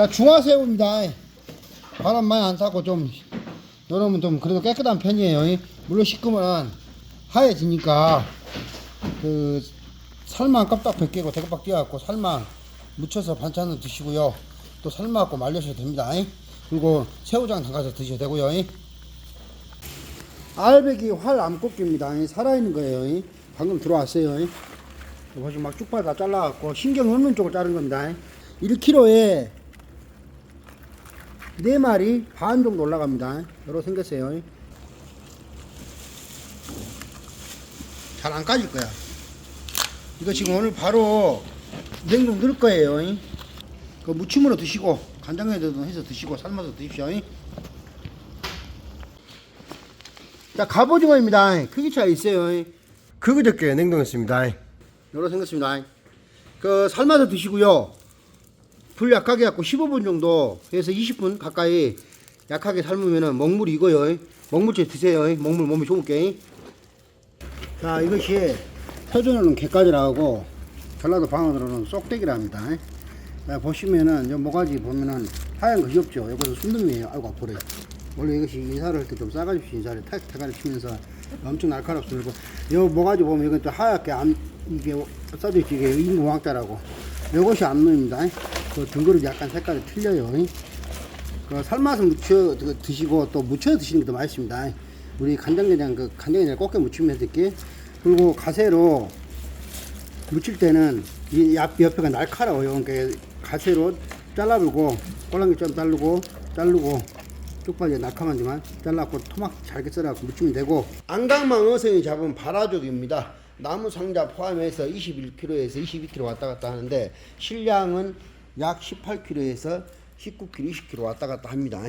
자, 중화새우입니다. 바람 많이 안 타고 좀 여러분 좀 그래도 깨끗한 편이에요. 물론 씻으면 하얘지니까 그 살만 껍딱 벗기고 대kop박 띄어갖고 살만 묻혀서 반찬을 드시고요. 또 삶아갖고 말려셔도 됩니다. 그리고 새우장 담가서 드셔도 되고요. 알배기 활 암꽃기입니다. 살아있는 거예요. 방금 들어왔어요. 보시면 막 쭉발 다 잘라갖고 신경 없는 쪽을 자른 겁니다. 1kg에 4마리 반 정도 올라갑니다. 여러 생겼어요. 잘 안 까질 거야. 이거 지금 오늘 바로 냉동 넣을 거예요. 그 무침으로 드시고 간장에도 해서 드시고 삶아서 드십시오. 자, 갑오징어입니다. 크기 차이 있어요. 그저께 냉동했습니다. 여러 생겼습니다. 그 삶아서 드시고요. 불 약하게 갖고 15분 정도 해서 20분 가까이 약하게 삶으면은 먹물이 익어요. 먹물째 드세요. 먹물 몸에 좋을게. 자, 이것이 표준어는 갯가지라고 전라도 방언으로는 쏙대기라 합니다. 자, 보시면은 요 모가지 보면은 하얀 것이 없죠. 이것은 순둥이에요. 아이고 아프래. 원래 이것이 인사를 할 때 좀 싸가지고 인사를 탁탁하게 치면서 엄청 날카롭습니다. 요 모가지 보면 이건 또 하얗게 이게 써져있지. 이게 인공왕자라고. 요것이 암놈입니다. 그 등거리 약간 색깔이 틀려요. 그 삶아서 무쳐 드시고 또 무쳐 드시는 것도 맛있습니다. 우리 간장게장 간장게장 곱게 무치면 될게. 그리고 가세로 무칠 때는 이 옆에가 날카로워요. 그러니까 가세로 잘라불고 꼴랑이 좀 자르고 쪽발이 날카만지만 잘라고 토막 잘게 썰어갖고 무치면 되고. 안강망 어성이 잡은 바라족입니다. 나무 상자 포함해서 21kg에서 22kg 왔다 갔다 하는데 실량은 약 18kg에서 19kg, 20kg 왔다 갔다 합니다.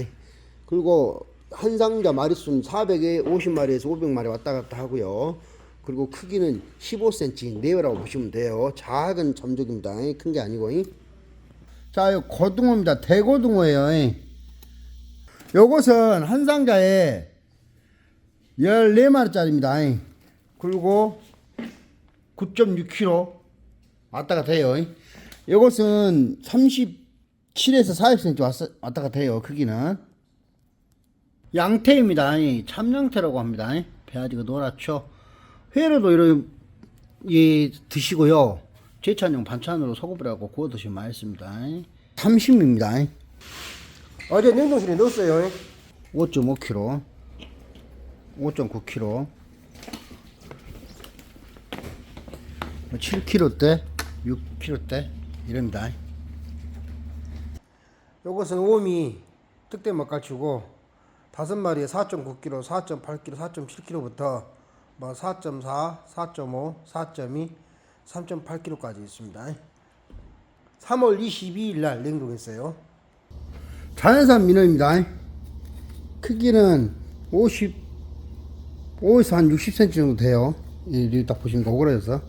그리고 한 상자 마리수는 400에 50마리에서 500마리 왔다 갔다 하고요. 그리고 크기는 15cm 내외라고 보시면 돼요. 작은 점족입니다. 큰 게 아니고. 자, 이 고등어입니다. 대고등어예요. 요것은 한 상자에 14마리짜리입니다. 그리고 9.6kg 왔다 갔다 해요. 요것은 37에서 40cm 왔다 갔다 해요. 크기는. 양태입니다. 참양태라고 합니다. 배아지가 노랗죠. 회로도 이렇게 드시고요. 제찬용 반찬으로 소금을하고 구워 드시면 맛있습니다. 삼심입니다. 어제 냉동실에 넣었어요. 5.5kg, 5.9kg, 7kg대, 6kg대 이럽니다. 요것은 오미 특대 맛가치고 5마리에 4.9kg, 4.8kg, 4.7kg부터 뭐 4.4, 4.5, 4.2, 3.8kg까지 있습니다. 3월 22일 날 냉동했어요. 자연산 민어입니다. 크기는 55에서 한 60cm 정도 돼요. 여기 딱 보시면 오그라져서.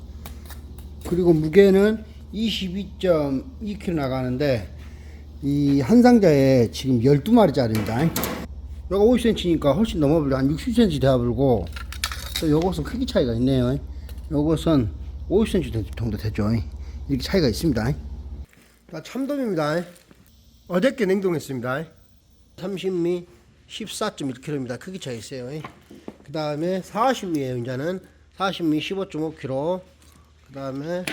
그리고 무게는 22.2kg 나가는데 이 한 상자에 지금 12마리짜리입니다. 요거 50cm니까 훨씬 넘어버려. 한 60cm 되어버리고, 또 요것은 크기 차이가 있네요. 요것은 50cm 정도 되죠. 이렇게 차이가 있습니다. 자, 참돔입니다. 어저께 냉동했습니다. 삼신미 14.1kg입니다. 크기 차이 있어요. 그 다음에 사신미에요. 이제는 사신미 15.5kg, 그 다음에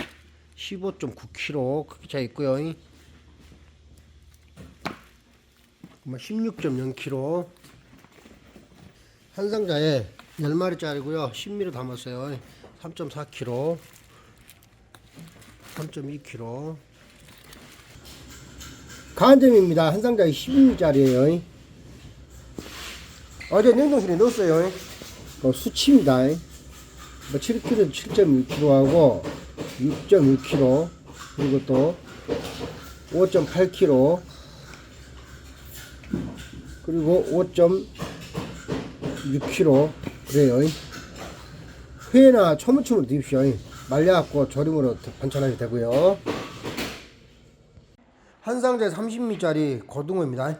15.9kg 크기 차이 있고요. 16.0kg. 한 상자에 10마리짜리고요. 10미로 담았어요. 3.4kg, 3.2kg. 간점입니다. 한 상자에 12미짜리예요. 어제 냉동실에 넣었어요. 수치입니다. 7kg, 7.1kg하고 6.1kg, 그리고 또 5.8kg, 그리고 5.6kg 그래요. 회나 초무침으로 드십시오. 말려갖고 조림으로 반찬하셔도 되고요. 한 상자에 30미짜리 고등어입니다.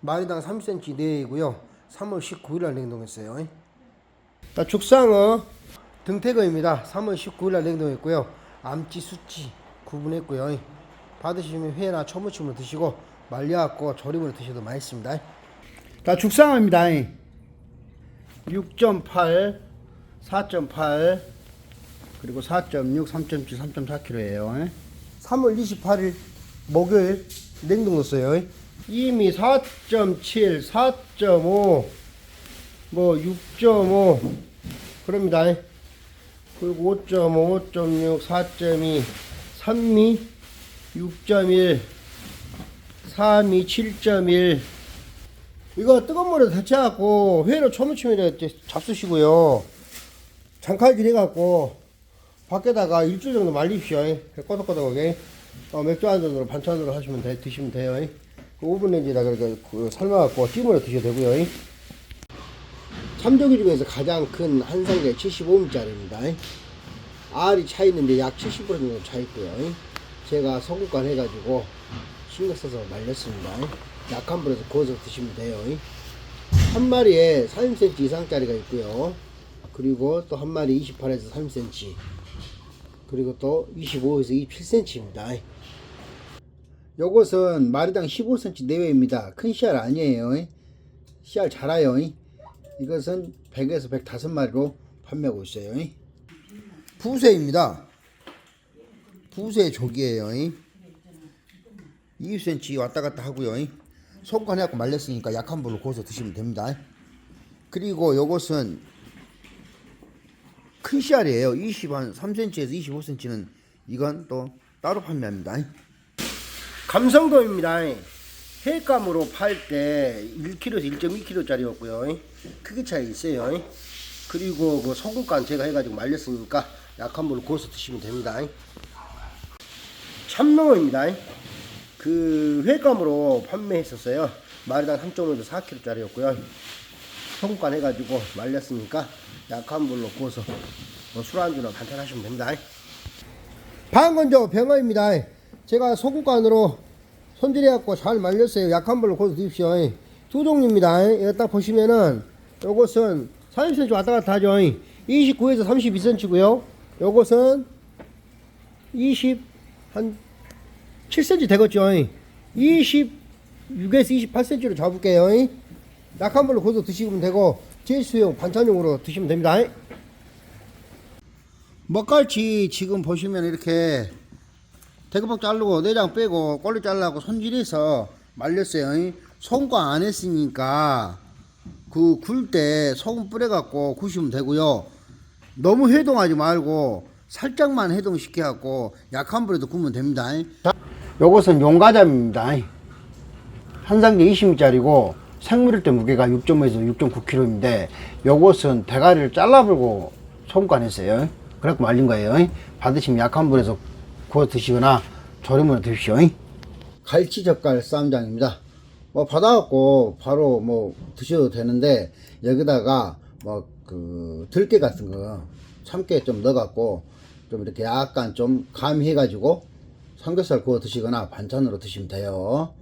마리당 3cm 내외이고요. 3월 19일날 냉동했어요. 죽상어 등태거입니다. 3월 19일날 냉동했고요. 암치, 수치 구분했고요. 받으시면 회나 초무침으로 드시고 말려갖고 조림으로 드셔도 맛있습니다. 자, 죽상어입니다. 6.8, 4.8, 그리고 4.6, 3.7, 3.4kg예요. 3월 28일 목요일 냉동 넣었어요. 이미 4.7, 4.5, 뭐 6.5 그럽니다. 그리고 5.5, 5.6, 4.2, 3미, 6.1, 4미, 7.1. 이거 뜨거운 물에 데쳐갖고 회로 초무침에 잡수시고요. 장칼질 해갖고 밖에다가 일주일 정도 말리십시오. 꼬덕꼬덕하게. 맥주 한 잔으로 반찬으로 하시면 드시면 돼요. 그 오븐 렌지에다가 삶아갖고 찜으로 드셔도 되고요. 참조기 중에서 가장 큰 한 상자에 75mm짜리입니다. 알이 차 있는데 약 70% 정도 차 있고요. 제가 소금간 해가지고 신경 써서 말렸습니다. 약한 불에서 구워서 드시면 돼요. 한 마리에 30cm 이상짜리가 있고요. 그리고 또 한 마리 28에서 30cm, 그리고 또 25에서 27cm입니다. 요것은 마리당 15cm 내외입니다. 큰 씨알 아니에요. 씨알 작아요. 이것은 100에서 105마리로 판매하고 있어요. 부새입니다. 부새 조기예요. 20cm 왔다 갔다 하고요. 소금간 해갖고 말렸으니까 약한 불로 구워서 드시면 됩니다. 그리고 요것은 큰 씨알이에요. 3cm에서 25cm는 이건 또 따로 판매합니다. 감성돔입니다. 해감으로 팔 때 1kg에서 1.2kg짜리였고요. 크기 차이 있어요. 그리고 그 소금간 제가 해가지고 말렸으니까 약한 불로 구워서 드시면 됩니다. 참농어입니다. 그 회감으로 판매했었어요. 마리당 3.5에서 4kg짜리였고요. 소금간 해가지고 말렸으니까 약한 불로 구워서 술안주나 반찬 하시면 됩니다. 방건조 병어입니다. 제가 소금간으로 손질해갖고 잘 말렸어요. 약한 불로 구워서 드십시오. 두 종류입니다. 여기 딱 보시면은 요것은 30cm 왔다 갔다 하죠. 29에서 32cm고요. 요것은 한 7cm 되겠죠. 26에서 28cm로 잡을게요. 약한 불로 구워서 드시면 되고 제수용 반찬용으로 드시면 됩니다. 먹갈치 지금 보시면 이렇게 대구박 자르고 내장 빼고 꼴리 잘라고 손질해서 말렸어요. 소금간 안 했으니까 그 굴 때 소금 뿌려갖고 구시면 되고요. 너무 해동하지 말고 살짝만 해동시켜 갖고 약한 불에도 구우면 됩니다. 요것은 용가자입니다. 한 상자 20m짜리고 생물일 때 무게가 6.5에서 6.9kg인데 요것은 대가리를 잘라버리고 소금간 했어요. 그래갖고 말린 거예요. 받으시면 약한 불에서 구워 드시거나 조림으로 드십시오. 갈치 젓갈 쌈장입니다. 뭐 받아갖고 바로 뭐 드셔도 되는데 여기다가 뭐 그 들깨 같은 거 참깨 좀 넣어갖고 좀 이렇게 약간 좀 가미해가지고 삼겹살 구워 드시거나 반찬으로 드시면 돼요.